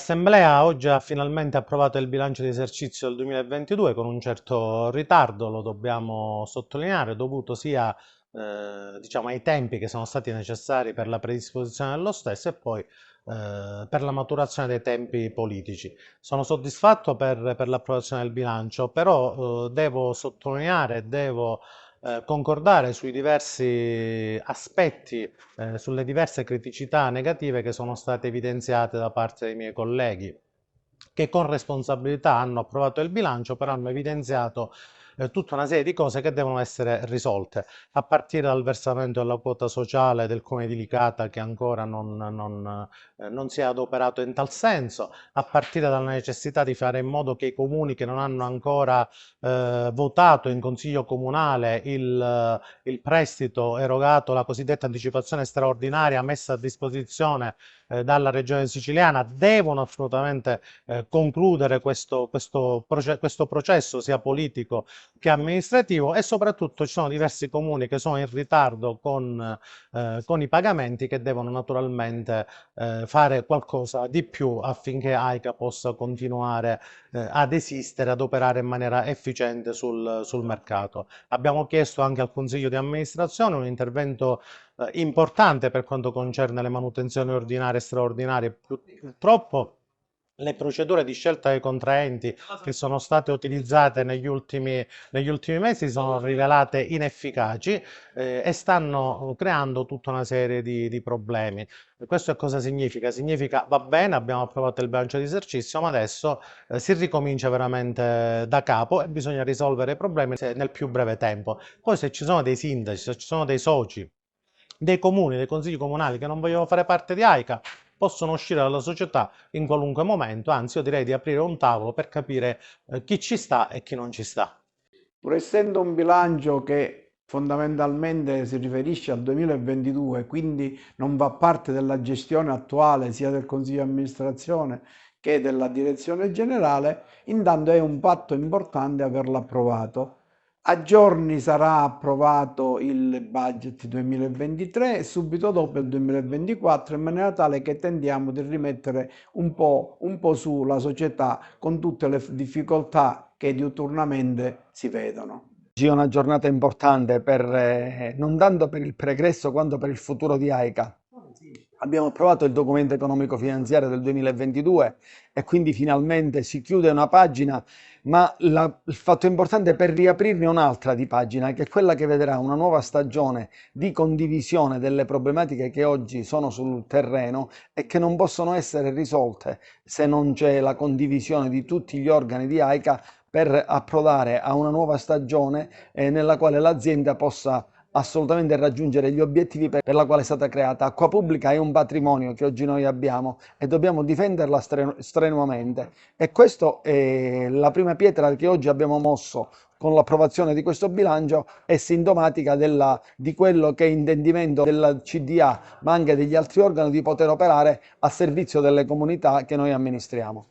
L'Assemblea oggi ha finalmente approvato il bilancio di esercizio del 2022 con un certo ritardo, lo dobbiamo sottolineare, dovuto sia diciamo, ai tempi che sono stati necessari per la predisposizione dello stesso e poi per la maturazione dei tempi politici. Sono soddisfatto per l'approvazione del bilancio, però devo sottolineare, devo concordare sui diversi aspetti sulle diverse criticità negative che sono state evidenziate da parte dei miei colleghi, che con responsabilità hanno approvato il bilancio, però hanno evidenziato tutta una serie di cose che devono essere risolte, a partire dal versamento della quota sociale del Comune di Licata che ancora non si è adoperato in tal senso, a partire dalla necessità di fare in modo che i comuni che non hanno ancora votato in Consiglio Comunale il prestito erogato, la cosiddetta anticipazione straordinaria messa a disposizione dalla Regione Siciliana, devono assolutamente concludere questo processo sia politico che amministrativo e soprattutto ci sono diversi comuni che sono in ritardo con i pagamenti che devono naturalmente fare qualcosa di più affinché AICA possa continuare ad esistere, ad operare in maniera efficiente sul mercato. Abbiamo chiesto anche al Consiglio di amministrazione un intervento importante per quanto concerne le manutenzioni ordinarie e straordinarie. Purtroppo le procedure di scelta dei contraenti che sono state utilizzate negli ultimi mesi sono rivelate inefficaci e stanno creando tutta una serie di problemi. Questo cosa significa? Significa va bene, abbiamo approvato il bilancio di esercizio, ma adesso si ricomincia veramente da capo e bisogna risolvere i problemi nel più breve tempo. Poi se ci sono dei sindaci, se ci sono dei soci, dei comuni, dei consigli comunali che non vogliono fare parte di AICA, possono uscire dalla società in qualunque momento, anzi io direi di aprire un tavolo per capire chi ci sta e chi non ci sta. Pur essendo un bilancio che fondamentalmente si riferisce al 2022, quindi non fa parte della gestione attuale sia del Consiglio di amministrazione che della direzione generale, intanto è un patto importante averlo approvato. A giorni sarà approvato il budget 2023 e subito dopo il 2024 in maniera tale che tendiamo di rimettere un po' su la società con tutte le difficoltà che diuturnamente si vedono. Oggi è una giornata importante non tanto per il pregresso quanto per il futuro di AICA. Abbiamo approvato il documento economico-finanziario del 2022 e quindi finalmente si chiude una pagina, ma il fatto importante è per riaprirne un'altra di pagina, che è quella che vedrà una nuova stagione di condivisione delle problematiche che oggi sono sul terreno e che non possono essere risolte se non c'è la condivisione di tutti gli organi di AICA per approdare a una nuova stagione nella quale l'azienda possa assolutamente raggiungere gli obiettivi per la quale è stata creata. Acqua Pubblica è un patrimonio che oggi noi abbiamo e dobbiamo difenderla strenuamente. E questa è la prima pietra che oggi abbiamo mosso con l'approvazione di questo bilancio, è sintomatica di quello che è intendimento della CDA, ma anche degli altri organi di poter operare a servizio delle comunità che noi amministriamo.